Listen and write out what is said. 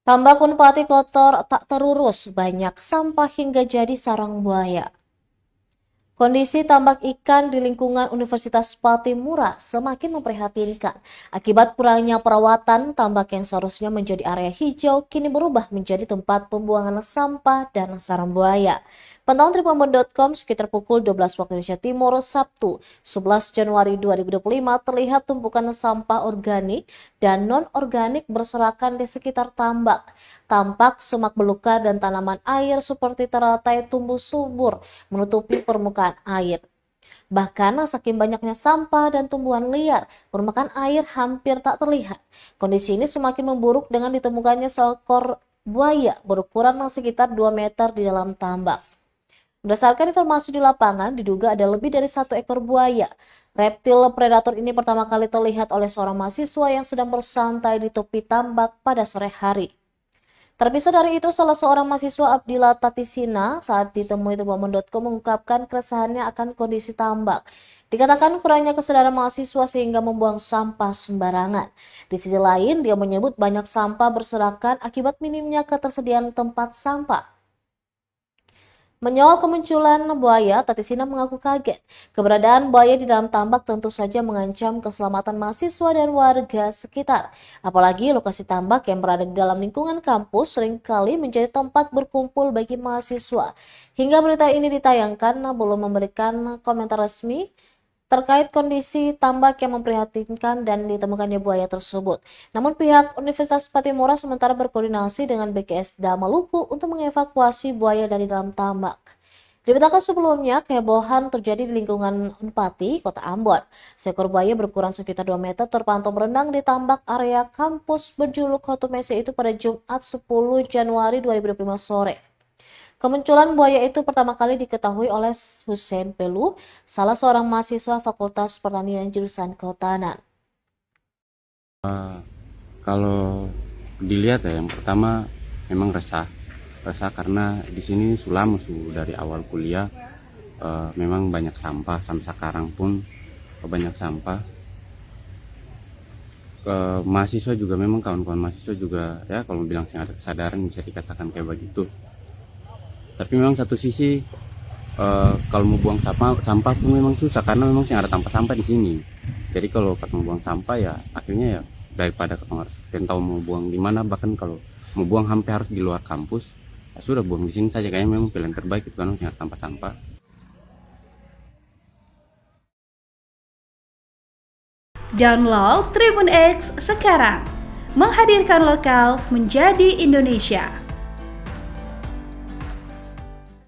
Tambak Unpati kotor tak terurus, banyak sampah hingga jadi sarang buaya. Kondisi tambak ikan di lingkungan Universitas Patimura semakin memprihatinkan. Akibat kurangnya perawatan, tambak yang seharusnya menjadi area hijau kini berubah menjadi tempat pembuangan sampah dan sarang buaya. Pantauan Tribunnews.com sekitar pukul 12 waktu Indonesia Timur, Sabtu 11 Januari 2025 terlihat tumpukan sampah organik dan non-organik berserakan di sekitar tambak. Tampak semak belukar dan tanaman air seperti teratai tumbuh subur menutupi permukaan air. Bahkan saking banyaknya sampah dan tumbuhan liar, permukaan air hampir tak terlihat. Kondisi ini semakin memburuk dengan ditemukannya seekor buaya berukuran sekitar 2 meter di dalam tambak. Berdasarkan informasi di lapangan, diduga ada lebih dari 1 ekor buaya. Reptil predator ini pertama kali terlihat oleh seorang mahasiswa yang sedang bersantai di tepi tambak pada sore hari. Terpisah dari itu, salah seorang mahasiswa Abdillah Tatisina saat ditemui Tribunnews.com mengungkapkan keresahannya akan kondisi tambak. Dikatakan kurangnya kesadaran mahasiswa sehingga membuang sampah sembarangan. Di sisi lain, dia menyebut banyak sampah berserakan akibat minimnya ketersediaan tempat sampah. Menyoal kemunculan buaya, Tatisina mengaku kaget. Keberadaan buaya di dalam tambak tentu saja mengancam keselamatan mahasiswa dan warga sekitar. Apalagi lokasi tambak yang berada di dalam lingkungan kampus seringkali menjadi tempat berkumpul bagi mahasiswa. Hingga berita ini ditayangkan, belum memberikan komentar resmi terkait kondisi tambak yang memprihatinkan dan ditemukannya buaya tersebut. Namun pihak Universitas Patimura sementara berkoordinasi dengan BKSDA Maluku untuk mengevakuasi buaya dari dalam tambak. Diberitakan sebelumnya, kehebohan terjadi di lingkungan Unpati, Kota Ambon. Seekor buaya berukuran sekitar 2 meter terpantau berenang di tambak area kampus berjuluk Hotumese itu pada Jumat 10 Januari 2025 sore. Kemunculan buaya itu pertama kali diketahui oleh Hussein Pelu, salah seorang mahasiswa Fakultas Pertanian jurusan Kehutanan. Kalau dilihat ya, yang pertama memang resah karena di sini sulam dari awal kuliah memang banyak sampah, sampai sekarang pun banyak sampah. Mahasiswa juga memang kawan-kawan mahasiswa juga ya kalau bilang sih ada kesadaran bisa dikatakan kayak begitu. Tapi memang satu sisi kalau mau buang sampah pun memang susah karena memang sih ada tempat sampah di sini. Jadi kalau mau buang sampah ya akhirnya ya daripada kita harus tahu mau buang di mana, bahkan kalau mau buang hampir harus di luar kampus, ya sudah buang di sini saja, kayaknya memang pilihan terbaik itu kan ada tempat sampah. Download Tribun X sekarang, menghadirkan lokal menjadi Indonesia.